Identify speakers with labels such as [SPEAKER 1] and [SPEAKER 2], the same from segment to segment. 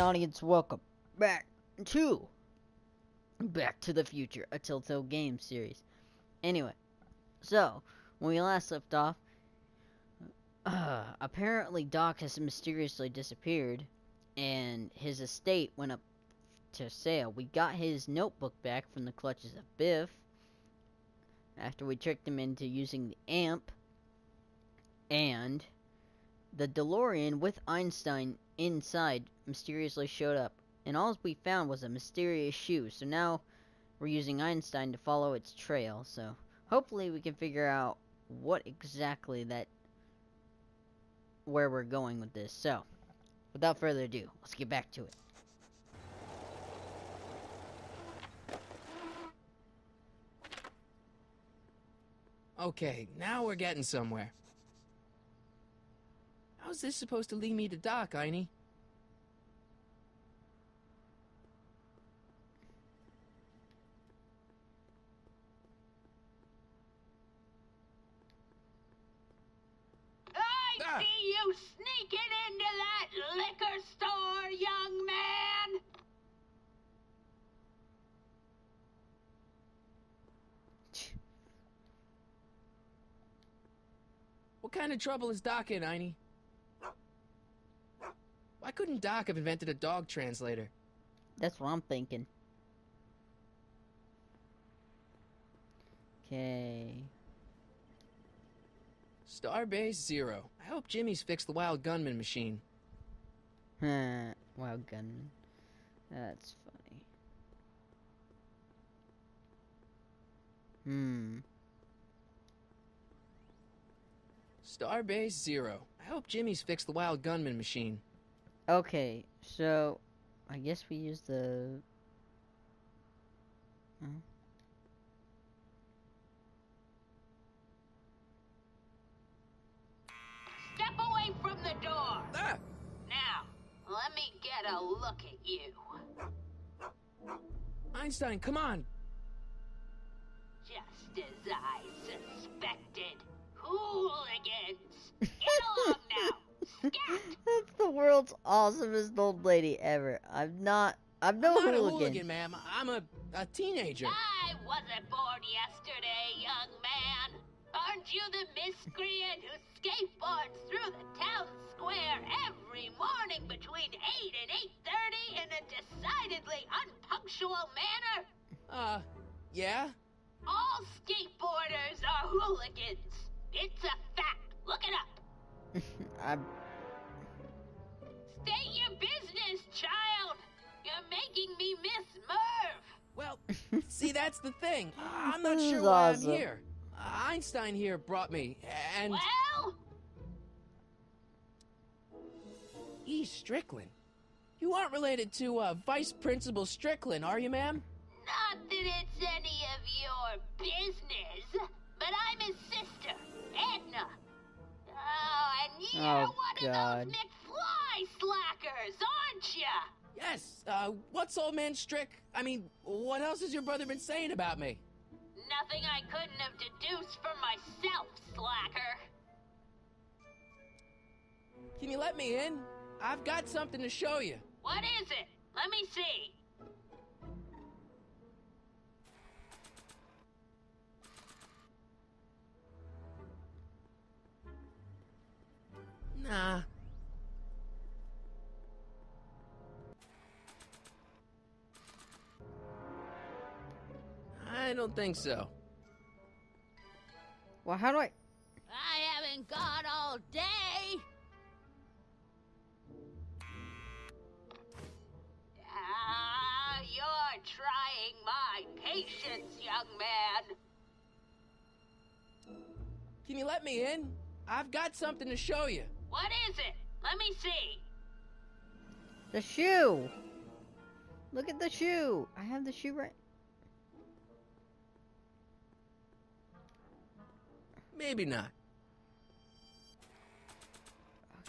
[SPEAKER 1] audience, welcome back to Back to the Future, a Telltale game series. Anyway, so, when we last left off, apparently Doc has mysteriously disappeared, and his estate went up to sale. We got his notebook back from the clutches of Biff, after we tricked him into using the amp, and the DeLorean with Einstein inside mysteriously showed up, and all we found was a mysterious shoe. So now we're using Einstein to follow its trail. So hopefully we can figure out what exactly where we're going with this. So without further ado, let's get back to it.
[SPEAKER 2] Okay, now we're getting somewhere. How's this supposed to lead me to Doc, Einie?
[SPEAKER 3] I see you sneaking into that liquor store, young man!
[SPEAKER 2] What kind of trouble is Doc in, Einie? Why couldn't Doc have invented a dog translator?
[SPEAKER 1] That's what I'm thinking. Okay.
[SPEAKER 2] Starbase 0. I hope Jimmy's fixed the Wild Gunman machine.
[SPEAKER 1] Wild Gunman. That's funny.
[SPEAKER 2] Starbase 0. I hope Jimmy's fixed the Wild Gunman machine.
[SPEAKER 1] Okay, so I guess we use the...
[SPEAKER 3] Step away from the door!
[SPEAKER 2] Ah!
[SPEAKER 3] Now, let me get a look at you.
[SPEAKER 2] Einstein, come on!
[SPEAKER 3] Just as I suspected. Hooligans! Get along now! Scat!
[SPEAKER 1] That's the world's awesomest old lady ever. I'm no
[SPEAKER 2] I'm not
[SPEAKER 1] hooligan.
[SPEAKER 2] a hooligan, ma'am. I'm a teenager.
[SPEAKER 3] I wasn't born yesterday, young man. Aren't you the miscreant who skateboards through the town square every morning between 8 and 8:30 in a decidedly unpunctual manner?
[SPEAKER 2] Yeah?
[SPEAKER 3] All skateboarders are hooligans. It's a fact. Look it up. State your business, child. You're making me miss Merv.
[SPEAKER 2] Well, see, that's the thing. I'm not
[SPEAKER 1] This
[SPEAKER 2] sure
[SPEAKER 1] is
[SPEAKER 2] why
[SPEAKER 1] awesome.
[SPEAKER 2] I'm here. Einstein here brought me, and...
[SPEAKER 3] Well,
[SPEAKER 2] E. Strickland. You aren't related to, Vice Principal Strickland, are you, ma'am?
[SPEAKER 3] not that it's any of your business, but I'm his sister, Edna. Oh, and you're
[SPEAKER 1] Oh,
[SPEAKER 3] one
[SPEAKER 1] God.
[SPEAKER 3] of those McFly slackers, aren't ya?
[SPEAKER 2] Yes, what's old man Strick? I mean, what else has your brother been saying about me?
[SPEAKER 3] Nothing I couldn't have deduced for myself, slacker.
[SPEAKER 2] Can you let me in? I've got something to show you.
[SPEAKER 3] What is it? Let me see.
[SPEAKER 2] Nah. I don't think so.
[SPEAKER 1] Well, how do I...
[SPEAKER 3] I haven't got all day. You're trying my patience, young man.
[SPEAKER 2] Can you let me in? I've got something to show you.
[SPEAKER 3] What is it? Let me see.
[SPEAKER 1] The shoe! Look at the shoe! I have the shoe right...
[SPEAKER 2] Maybe not.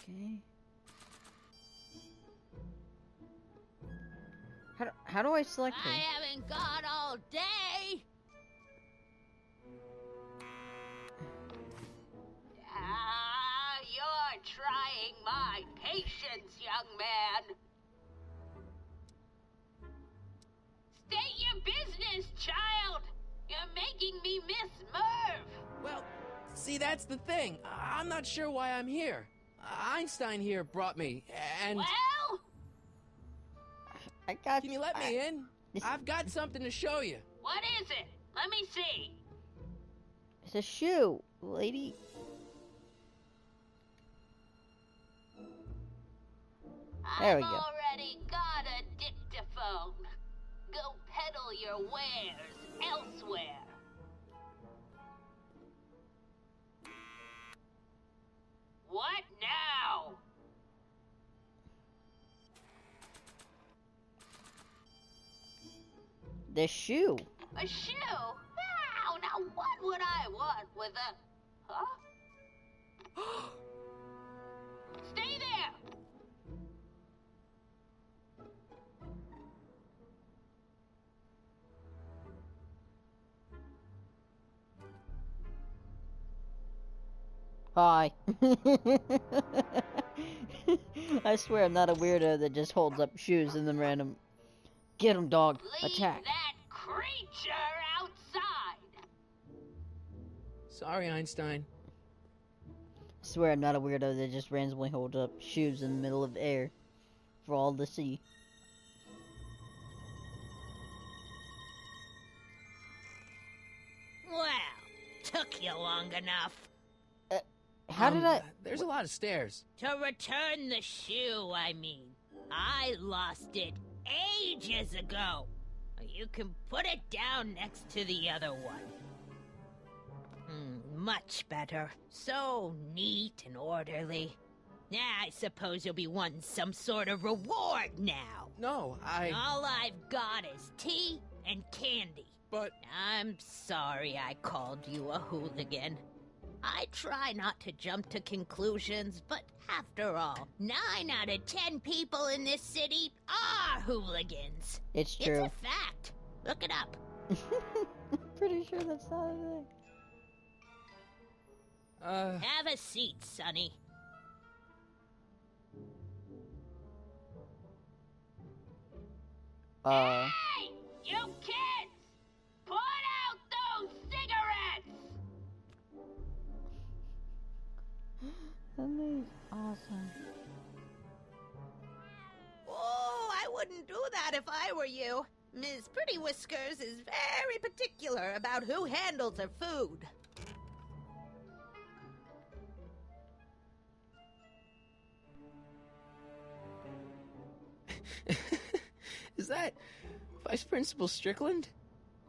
[SPEAKER 1] Okay. How do I select
[SPEAKER 3] I
[SPEAKER 1] it?
[SPEAKER 3] haven't got all day. You're trying my patience, young man. business, child. You're making me miss Merv.
[SPEAKER 2] Well, see, that's the thing. I'm not sure why I'm here. Einstein here brought me, and...
[SPEAKER 3] Well?
[SPEAKER 1] I got
[SPEAKER 2] Can you let me in? I've got something to show you.
[SPEAKER 3] What is it? Let me see.
[SPEAKER 1] It's a shoe, lady. There we
[SPEAKER 3] I've
[SPEAKER 1] go.
[SPEAKER 3] already got a dictaphone. Go peddle your wares elsewhere. What now?
[SPEAKER 1] The shoe.
[SPEAKER 3] A shoe? Wow, now what would I want with a... Huh? Stay there!
[SPEAKER 1] Hi. I swear I'm not a weirdo that just holds up shoes and then random. Get him, dog.
[SPEAKER 3] Leave
[SPEAKER 1] Attack.
[SPEAKER 3] that creature outside!
[SPEAKER 2] Sorry, Einstein.
[SPEAKER 1] I swear I'm not a weirdo that just randomly holds up shoes in the middle of the air for all to see.
[SPEAKER 3] Well, took you long enough.
[SPEAKER 1] How did I...
[SPEAKER 2] There's a lot of stairs.
[SPEAKER 3] To return the shoe, I mean. I lost it ages ago. You can put it down next to the other one. Much better. So neat and orderly. I suppose you'll be wanting some sort of reward now.
[SPEAKER 2] No,
[SPEAKER 3] All I've got is tea and candy.
[SPEAKER 2] But...
[SPEAKER 3] I'm sorry I called you a hooligan. I try not to jump to conclusions, but after all, 9 out of 10 people in this city are hooligans.
[SPEAKER 1] It's true.
[SPEAKER 3] It's a fact. Look it up.
[SPEAKER 1] Pretty sure that's not a thing.
[SPEAKER 3] Have a seat, Sonny. Hey, you kids! Put out those cigarettes!
[SPEAKER 1] That is awesome.
[SPEAKER 4] Oh, I wouldn't do that if I were you. Ms. Pretty Whiskers is very particular about who handles her food.
[SPEAKER 2] Is that Vice Principal Strickland?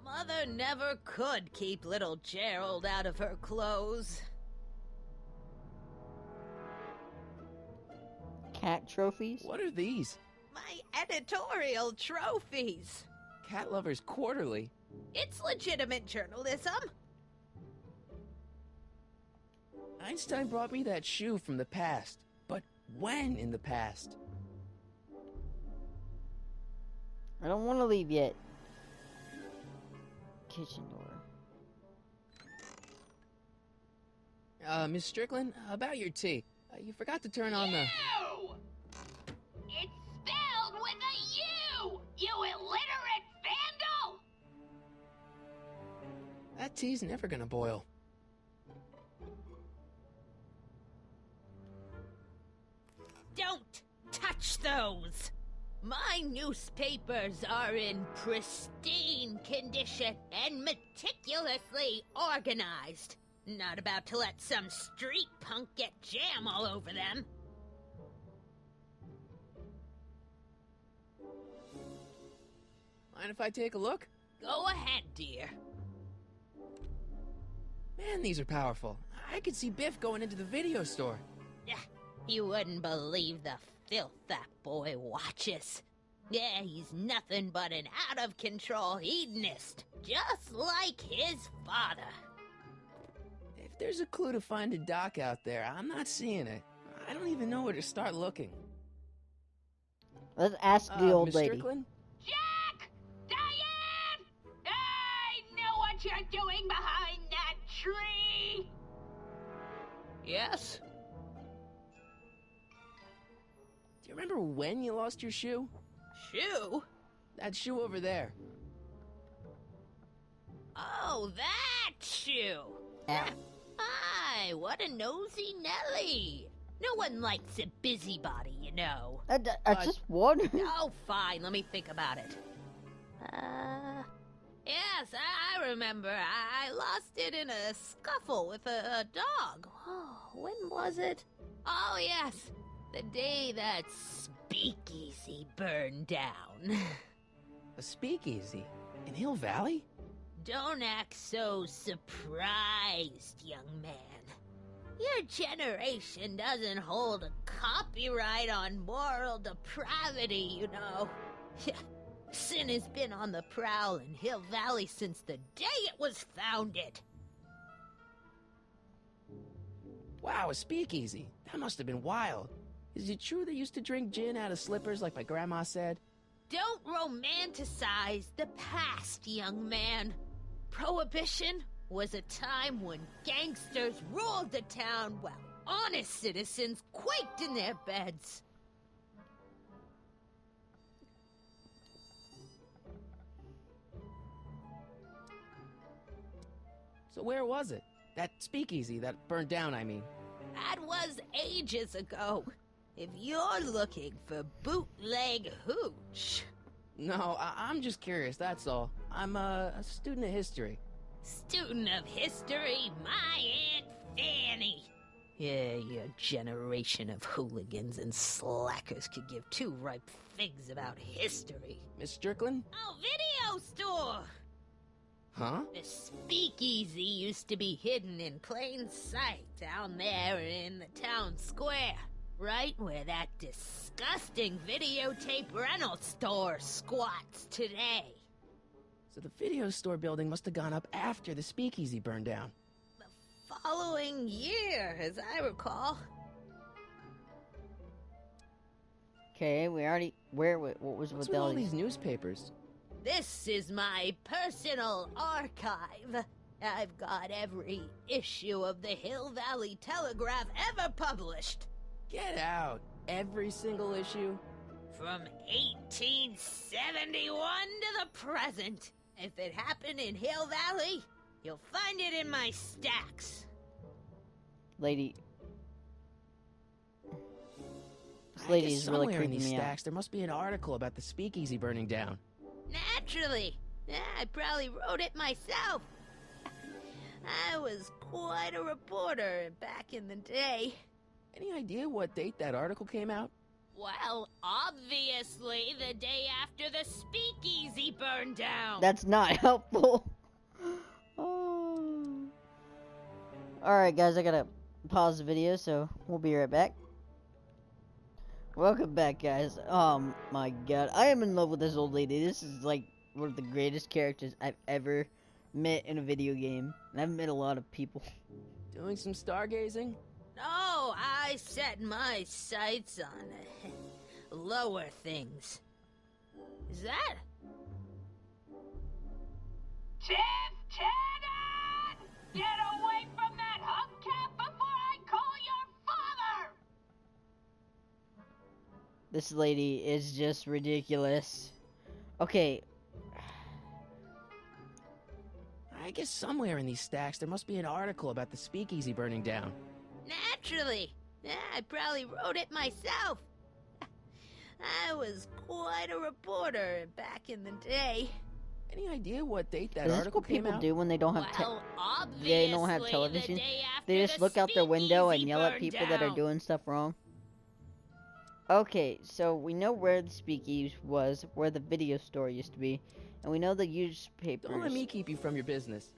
[SPEAKER 4] Mother never could keep little Gerald out of her clothes.
[SPEAKER 1] Cat trophies?
[SPEAKER 2] What are these?
[SPEAKER 4] My editorial trophies.
[SPEAKER 2] Cat Lovers Quarterly.
[SPEAKER 4] It's legitimate journalism.
[SPEAKER 2] Einstein brought me that shoe from the past. But when in the past?
[SPEAKER 1] I don't want to leave yet. Kitchen door.
[SPEAKER 2] Miss Strickland, about your tea. You forgot to turn on the...
[SPEAKER 3] You! It's spelled with a U! You illiterate vandal!
[SPEAKER 2] That tea's never gonna boil.
[SPEAKER 4] Don't touch those! My newspapers are in pristine condition and meticulously organized. Not about to let some street punk get jam all over them.
[SPEAKER 2] Mind if I take a look?
[SPEAKER 4] Go ahead, dear.
[SPEAKER 2] Man, these are powerful. I could see Biff going into the video store.
[SPEAKER 4] You wouldn't believe the filth that boy watches. Yeah, he's nothing but an out-of-control hedonist, just like his father.
[SPEAKER 2] If there's a clue to find a doc out there, I'm not seeing it. I don't even know where to start looking.
[SPEAKER 1] Let's ask the old
[SPEAKER 2] Miss
[SPEAKER 1] lady.
[SPEAKER 2] Strickland?
[SPEAKER 3] Jack! Diane! I know what you're doing behind that tree!
[SPEAKER 2] Yes? Do you remember when you lost your shoe?
[SPEAKER 4] Shoe?
[SPEAKER 2] That shoe over there.
[SPEAKER 4] Oh, that's you.
[SPEAKER 1] Ow.
[SPEAKER 4] Hi, what a nosy Nelly. No one likes a busybody, you know.
[SPEAKER 1] I just won.
[SPEAKER 4] Oh, fine, let me think about it. Yes, I remember. I lost it in a scuffle with a dog. Oh, when was it? Oh, yes, the day that speakeasy burned down.
[SPEAKER 2] A speakeasy? In Hill Valley?
[SPEAKER 4] Don't act so surprised, young man. Your generation doesn't hold a copyright on moral depravity, you know. Sin has been on the prowl in Hill Valley since the day it was founded.
[SPEAKER 2] Wow, a speakeasy. That must have been wild. Is it true they used to drink gin out of slippers like my grandma said?
[SPEAKER 4] Don't romanticize the past, young man. Prohibition was a time when gangsters ruled the town while honest citizens quaked in their beds.
[SPEAKER 2] So where was it? That speakeasy that burned down, I mean.
[SPEAKER 4] That was ages ago. If you're looking for bootleg hooch.
[SPEAKER 2] No, I'm just curious, that's all. I'm a student of history.
[SPEAKER 4] Student of history, my Aunt Fanny. Yeah, your generation of hooligans and slackers could give two ripe figs about history.
[SPEAKER 2] Miss Strickland?
[SPEAKER 4] Oh, video store!
[SPEAKER 2] Huh?
[SPEAKER 4] The speakeasy used to be hidden in plain sight down there in the town square. Right where that disgusting videotape rental store squats today.
[SPEAKER 2] So the video store building must have gone up after the speakeasy burned down.
[SPEAKER 4] The following year, as I recall.
[SPEAKER 1] Okay, we already. What was
[SPEAKER 2] What's
[SPEAKER 1] with
[SPEAKER 2] with all these newspapers?
[SPEAKER 4] This is my personal archive. I've got every issue of the Hill Valley Telegraph ever published.
[SPEAKER 2] Get out! Every single issue?
[SPEAKER 4] From 1871 to the present. If it happened in Hill Valley, you'll find it in my stacks.
[SPEAKER 1] Lady. This
[SPEAKER 2] I
[SPEAKER 1] lady
[SPEAKER 2] guess
[SPEAKER 1] is really
[SPEAKER 2] somewhere in
[SPEAKER 1] creeping
[SPEAKER 2] these
[SPEAKER 1] me out.
[SPEAKER 2] stacks there must be an article about the speakeasy burning down.
[SPEAKER 4] Naturally. I probably wrote it myself. I was quite a reporter back in the day.
[SPEAKER 2] Any idea what date that article came out?
[SPEAKER 4] Well, obviously the day after the speakeasy burned down.
[SPEAKER 1] That's not helpful. Oh. Alright, guys, I gotta pause the video, so we'll be right back. Welcome back, guys. Oh my god. I am in love with this old lady. This is like one of the greatest characters I've ever met in a video game. And I've met a lot of people.
[SPEAKER 2] Doing some stargazing?
[SPEAKER 4] No, I set my sights on lower things. Is that?
[SPEAKER 3] Lieutenant! Get away from that hubcap before I call your father!
[SPEAKER 1] This lady is just ridiculous. Okay.
[SPEAKER 2] I guess somewhere in these stacks there must be an article about the speakeasy burning down.
[SPEAKER 4] Naturally. I probably wrote it myself. I was quite a reporter back in the day.
[SPEAKER 2] Any idea what date that
[SPEAKER 1] Is this
[SPEAKER 2] article
[SPEAKER 1] what
[SPEAKER 2] came
[SPEAKER 1] people
[SPEAKER 2] out?
[SPEAKER 1] do when they don't have
[SPEAKER 4] Well, obviously
[SPEAKER 1] they don't have
[SPEAKER 4] the
[SPEAKER 1] television?
[SPEAKER 4] day after
[SPEAKER 1] They just
[SPEAKER 4] the
[SPEAKER 1] look out their window and
[SPEAKER 4] speakeasy
[SPEAKER 1] yell at
[SPEAKER 4] burned
[SPEAKER 1] people that are
[SPEAKER 4] down.
[SPEAKER 1] doing stuff wrong? Okay, so we know where the speakeasy was, where the video store used to be, and we know the newspapers.
[SPEAKER 2] Don't let me keep you from your business.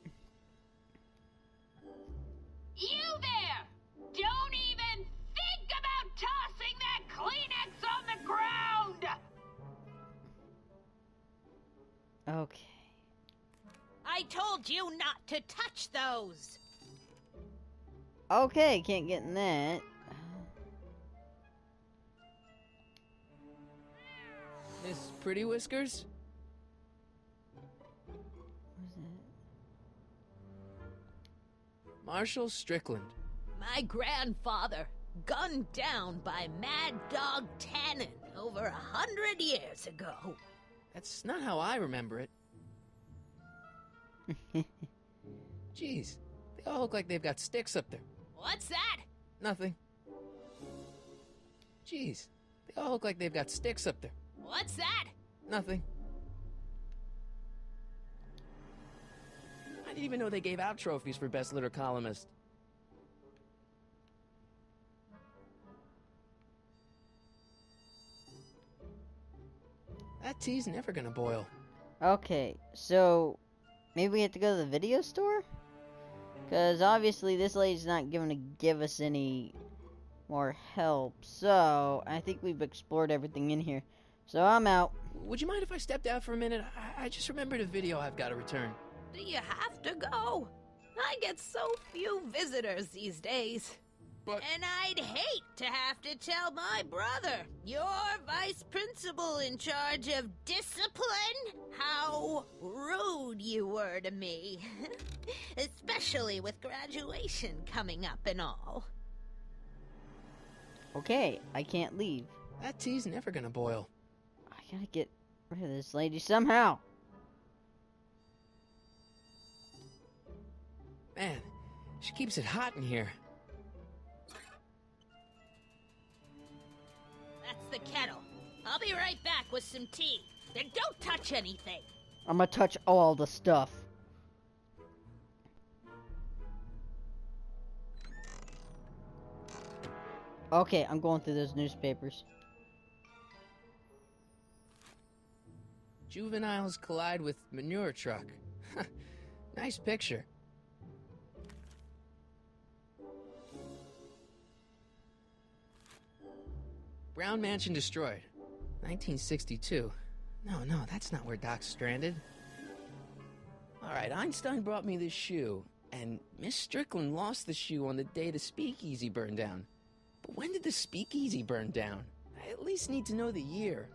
[SPEAKER 3] You there! Don't even think about tossing that Kleenex on the ground!
[SPEAKER 1] Okay.
[SPEAKER 4] I told you not to touch those.
[SPEAKER 1] Okay, can't get in that.
[SPEAKER 2] Miss Pretty Whiskers?
[SPEAKER 1] Who's that?
[SPEAKER 2] Marshall Strickland.
[SPEAKER 4] My grandfather, gunned down by Mad Dog Tannen over 100 years ago.
[SPEAKER 2] That's not how I remember it. Jeez, they all look like they've got sticks up there.
[SPEAKER 4] What's that?
[SPEAKER 2] Nothing. Jeez, they all look like they've got sticks up there.
[SPEAKER 4] What's that?
[SPEAKER 2] Nothing. I didn't even know they gave out trophies for best litter columnist. That tea's never gonna boil.
[SPEAKER 1] Okay, so maybe we have to go to the video store? Because obviously this lady's not going to give us any more help. So I think we've explored everything in here. So I'm out.
[SPEAKER 2] Would you mind if I stepped out for a minute? I just remembered a video I've got to return.
[SPEAKER 4] Do you have to go? I get so few visitors these days.
[SPEAKER 2] But
[SPEAKER 4] And I'd hate to have to tell my brother, your vice principal in charge of discipline, how rude you were to me. Especially with graduation coming up and all.
[SPEAKER 1] Okay, I can't leave.
[SPEAKER 2] that tea's never gonna boil.
[SPEAKER 1] I gotta get rid of this lady somehow.
[SPEAKER 2] Man, she keeps it hot in here.
[SPEAKER 4] That's the kettle. I'll be right back with some tea. Then don't touch anything.
[SPEAKER 1] I'm gonna touch all the stuff. Okay, I'm going through those newspapers.
[SPEAKER 2] Juveniles collide with manure truck. Nice picture. Brown Mansion destroyed. 1962. No, that's not where Doc's stranded. Alright, Einstein brought me this shoe, and Miss Strickland lost the shoe on the day the speakeasy burned down. But when did the speakeasy burn down? I at least need to know the year.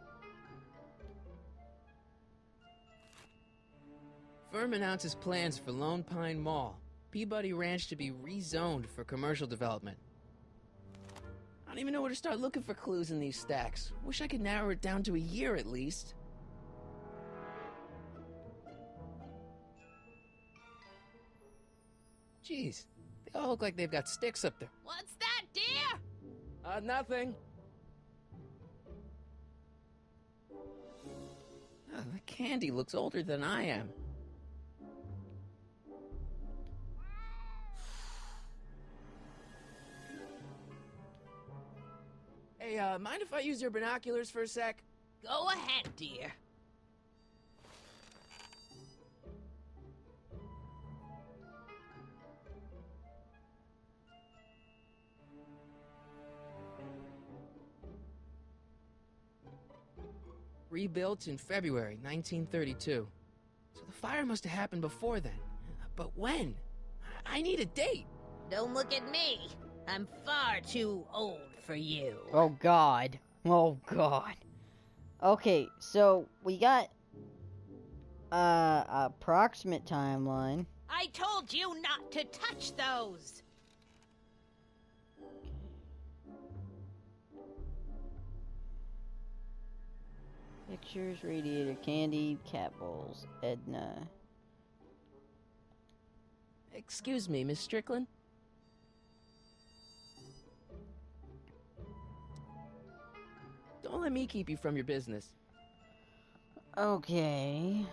[SPEAKER 2] Firm announces plans for Lone Pine Mall. Peabody Ranch to be rezoned for commercial development. I don't even know where to start looking for clues in these stacks. Wish I could narrow it down to a year at least. Jeez, they all look like they've got sticks up there.
[SPEAKER 4] What's that, dear?
[SPEAKER 2] Nothing. The candy looks older than I am. Hey, mind if I use your binoculars for a sec?
[SPEAKER 4] Go ahead, dear.
[SPEAKER 2] Rebuilt in February 1932. So the fire must have happened before then. But when? I need a date.
[SPEAKER 4] Don't look at me. I'm far too old for you.
[SPEAKER 1] Oh god. Oh god. Okay, so we got approximate timeline.
[SPEAKER 4] I told you not to touch those.
[SPEAKER 1] Pictures, radiator, candy, cat bowls, Edna.
[SPEAKER 2] Excuse me, Miss Strickland? Don't let me keep you from your business.
[SPEAKER 1] Okay.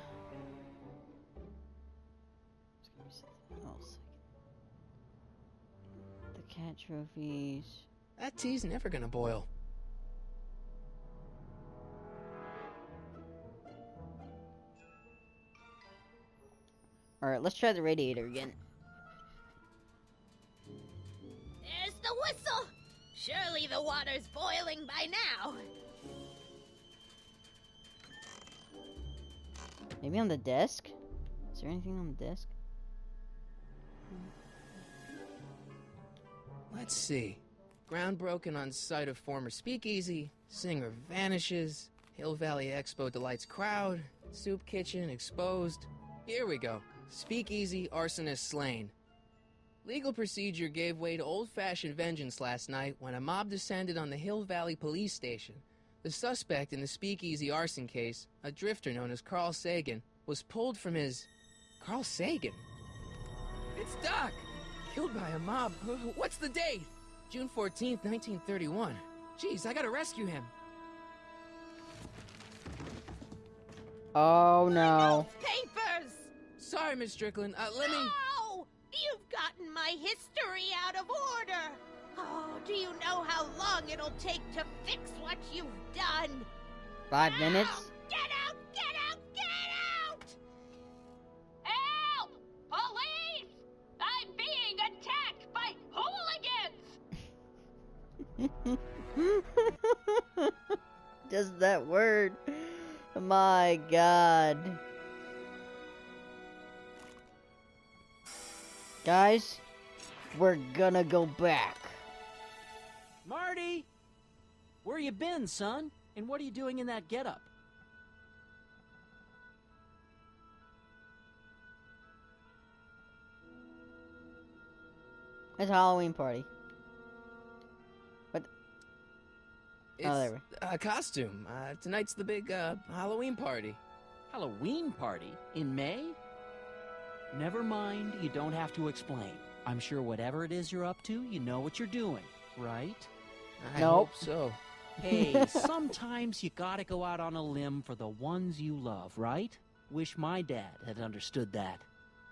[SPEAKER 1] There's gonna be something else. The cat trophies.
[SPEAKER 2] That tea's never gonna boil.
[SPEAKER 1] Alright, let's try the radiator again.
[SPEAKER 4] There's the whistle. Surely the water's boiling by now.
[SPEAKER 1] Maybe on the desk? Is there anything on the desk?
[SPEAKER 2] Let's see. Ground broken on site of former speakeasy. Singer vanishes. Hill Valley Expo delights crowd. Soup kitchen exposed. Here we go. Speakeasy arsonist slain. Legal procedure gave way to old-fashioned vengeance last night when a mob descended on the Hill Valley police station. The suspect in the speakeasy arson case, a drifter known as Carl Sagan, was pulled from his Carl Sagan? It's Doc! Killed by a mob. What's the date? June 14th, 1931. Jeez, I gotta rescue him.
[SPEAKER 1] Oh no.
[SPEAKER 4] Papers!
[SPEAKER 2] Sorry, Miss Strickland. Let me...
[SPEAKER 4] No! You've gotten my history out of order! Oh, do you know how long it'll take to fix what you've done?
[SPEAKER 1] 5 minutes?
[SPEAKER 4] Get out! Get out! Get out!
[SPEAKER 3] Help! Police! I'm being attacked by hooligans!
[SPEAKER 1] Just that word. My God. Guys, we're gonna go back.
[SPEAKER 5] Marty! Where you been, son? And what are you doing in that getup?
[SPEAKER 1] It's a Halloween party.
[SPEAKER 2] It's
[SPEAKER 1] Oh, there we
[SPEAKER 2] a costume. Tonight's the big, Halloween party.
[SPEAKER 5] Halloween party? In May? Never mind, you don't have to explain. I'm sure whatever it is you're up to, you know what you're doing, right?
[SPEAKER 2] I
[SPEAKER 1] Nope.
[SPEAKER 2] hope so.
[SPEAKER 5] Hey, sometimes you gotta go out on a limb for the ones you love, right? Wish my dad had understood that.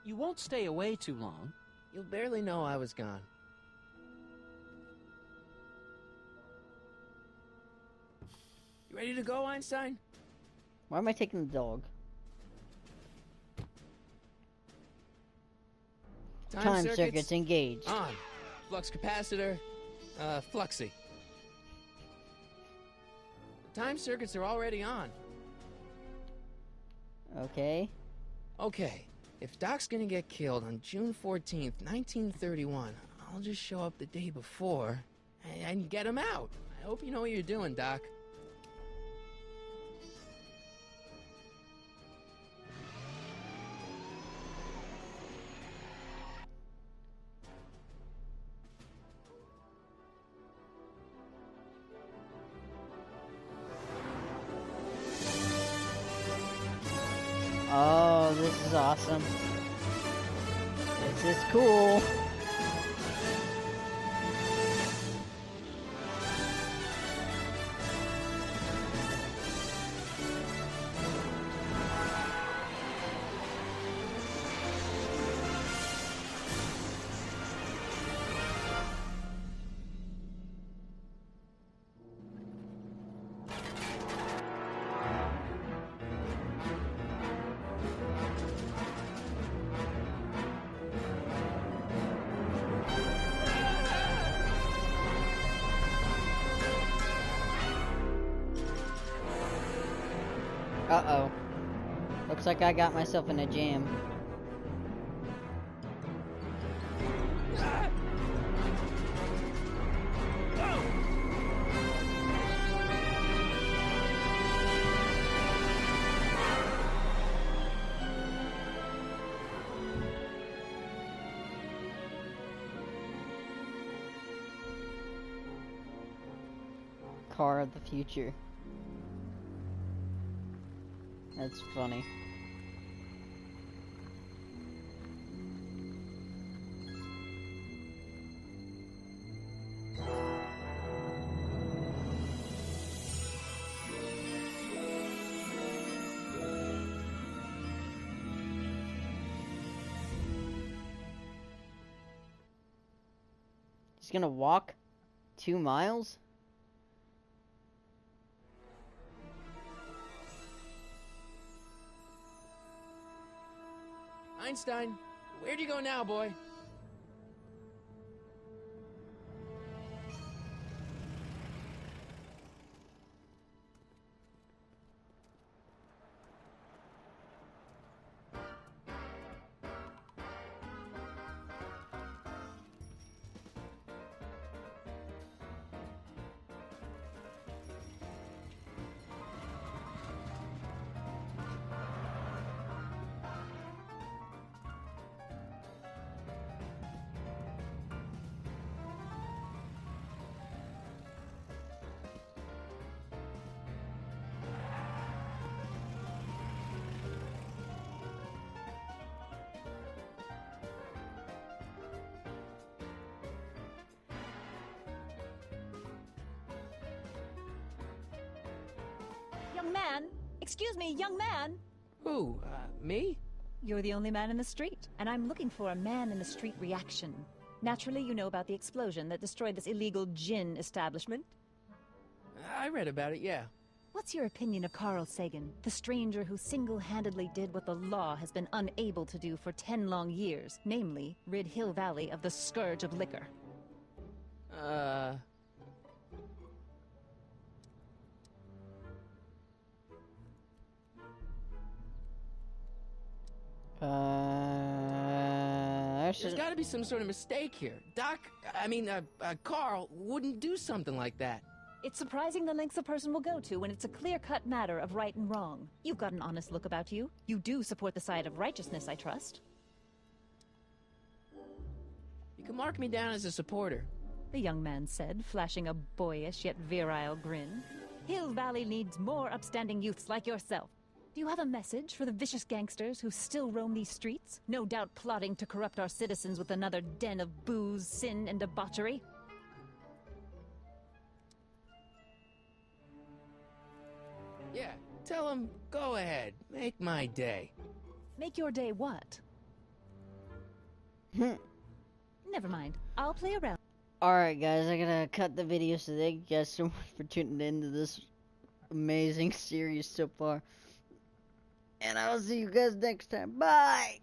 [SPEAKER 5] You won't stay away too long.
[SPEAKER 2] You'll barely know I was gone. You ready to go, Einstein?
[SPEAKER 1] Why am I taking the dog? Time circuits engaged.
[SPEAKER 2] On. Flux capacitor, fluxy. The time circuits are already on.
[SPEAKER 1] Okay.
[SPEAKER 2] Okay, if Doc's gonna get killed on June 14th, 1931, I'll just show up the day before and get him out. I hope you know what you're doing, Doc.
[SPEAKER 1] Oh, this is awesome. This is cool. Uh-oh. Looks like I got myself in a jam. Car of the future. That's funny. He's gonna walk 2 miles?
[SPEAKER 2] Einstein, where'd you go now, boy?
[SPEAKER 6] Young man! Excuse me, young man!
[SPEAKER 2] Who, me?
[SPEAKER 6] You're the only man in the street, and I'm looking for a man-in-the-street reaction. Naturally, you know about the explosion that destroyed this illegal gin establishment.
[SPEAKER 2] I read about it, yeah.
[SPEAKER 6] What's your opinion of Carl Sagan, the stranger who single-handedly did what the law has been unable to do for 10 long years, namely, rid Hill Valley of the scourge of liquor?
[SPEAKER 2] There's gotta be some sort of mistake here. Carl wouldn't do something like that.
[SPEAKER 6] It's surprising the lengths a person will go to when it's a clear-cut matter of right and wrong. You've got an honest look about you. You do support the side of righteousness, I trust.
[SPEAKER 2] You can mark me down as a supporter.
[SPEAKER 6] The young man said, flashing a boyish yet virile grin. Hill Valley needs more upstanding youths like yourself. Do you have a message for the vicious gangsters who still roam these streets, no doubt plotting to corrupt our citizens with another den of booze, sin, and debauchery?
[SPEAKER 2] Yeah, tell him, go ahead, make my day.
[SPEAKER 6] Make your day what? Never mind, I'll play around.
[SPEAKER 1] Alright guys, I'm gonna cut the video, so thank you guys so much for tuning into this amazing series so far. And I will see you guys next time. Bye!